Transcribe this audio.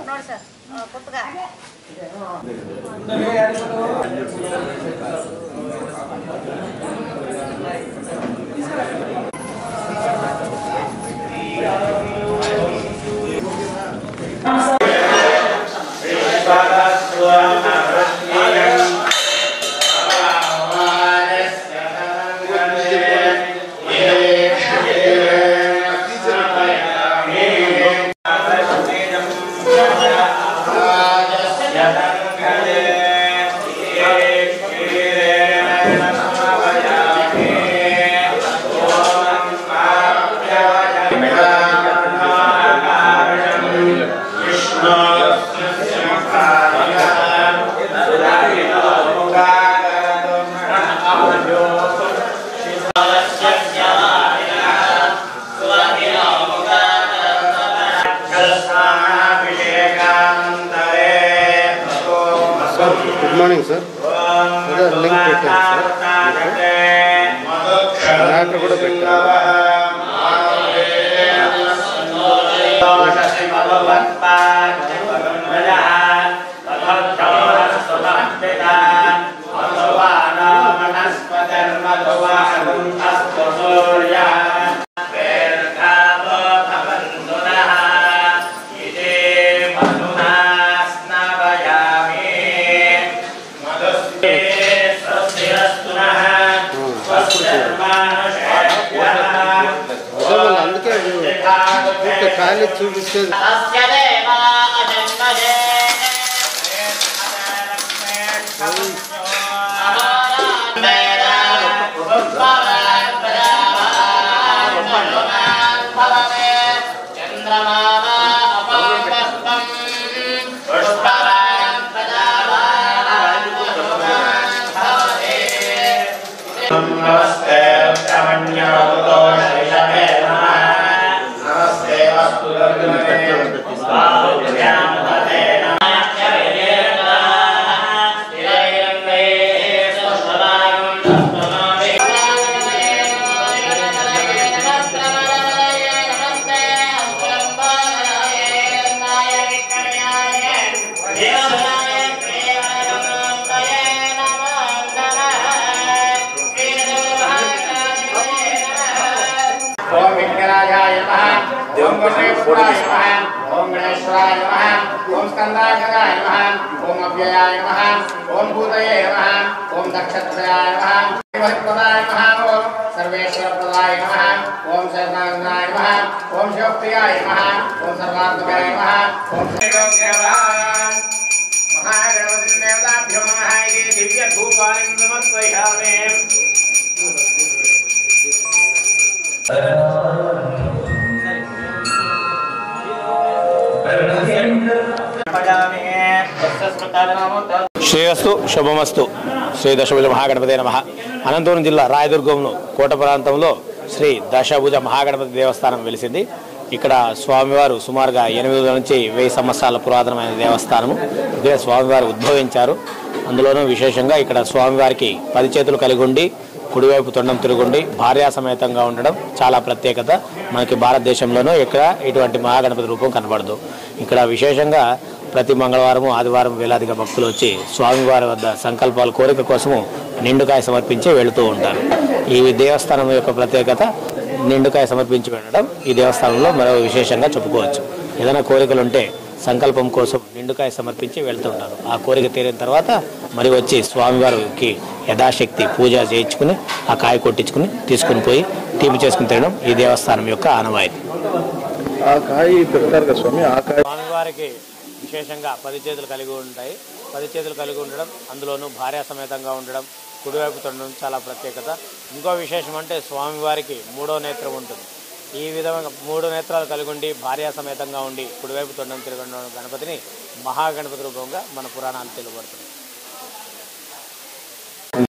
ನೋಡಿ sir ಕೊತ್ತಗ Good morning, sir. Link खाली చూపిస్తే ओम गणेश्वराय नमः ओम गणेश्वराय नमः ओम स्कंदाय नमः ओम अव्ययाय नमः ओम भूतये नमः ओम दक्षत्रयाय नमः भक्तदाय नमः ओम सर्वेश्वरप्रदाय नमः ओम शरणागताय नमः ओम शिवप्रियाय नमः ओम सर्वार्थकाय नमः ओम श्रीगोखेवान् महागणपति देवताभ्यो नमः इति दिव्य धूपानि समर्पयामि శ్రేయస్తు శుభమస్తు శ్రీ దశభుజ మహాగణపతి నమః. అనంతపురం జిల్లా రాయదుర్గంలో కోట ప్రాంతంలో శ్రీ దశభుజ మహాగణపతి దేవస్థానం వెలిసింది. ఇక్కడ స్వామివారు సుమారుగా 800 నుంచి 1000 సంవత్సరాల పురాతనమైన దేవస్థానము. ఇక్కడ స్వామివారు ఉద్భవించారు. అందులోనూ విశేషంగా ఇక్కడ స్వామివారికి 10 చేతులు కలిగి ఉండి కుడివైపు తొండం తిరుగుండి భార్యా సమేతంగా ఉండడం చాలా ప్రత్యేకత. మనకి భారతదేశంలోనూ ఇక్కడ ఇటువంటి మహాగణపతి రూపం కనబడదు. ఇక్కడ విశేషంగా ప్రతి మంగళవారము ఆదివారం వేలాదిగా భక్తులు వచ్చి స్వామివారి వద్ద సంకల్పాల కోరిక కోసము నిండుకాయ సమర్పించి వెళుతూ ఉంటారు. ఈ దేవస్థానం యొక్క ప్రత్యేకత నిండుకాయ సమర్పించి వెళ్ళడం ఈ దేవస్థానంలో మరో విశేషంగా చెప్పుకోవచ్చు. ఏదైనా కోరికలు ఉంటే సంకల్పం కోసం నిండుకాయ సమర్పించి వెళ్తూ ఉంటారు. ఆ కోరిక తీరిన తర్వాత మరి వచ్చి స్వామివారికి యథాశక్తి పూజ చేయించుకుని ఆ కాయ కొట్టించుకుని తీసుకుని పోయి తీపి చేసుకుని తినడం ఈ దేవస్థానం యొక్క ఆనవాయితీ. స్వామివారికి విశేషంగా 10 చేతులు కలిగి ఉంటాయి. 10 చేతులు కలిగి ఉండడం, అందులోనూ భార్యా సమేతంగా ఉండడం, కుడివైపు తొండడం చాలా ప్రత్యేకత. ఇంకో విశేషం అంటే స్వామివారికి 3వ నేత్రం ఉంటుంది. ఈ విధంగా 3 నేత్రాలు కలిగి ఉండి భార్యా సమేతంగా ఉండి కుడివైపు తొండం తిరగడం గణపతిని మహాగణపతి రూపంగా మన పురాణాలు తెలుపబడుతుంది.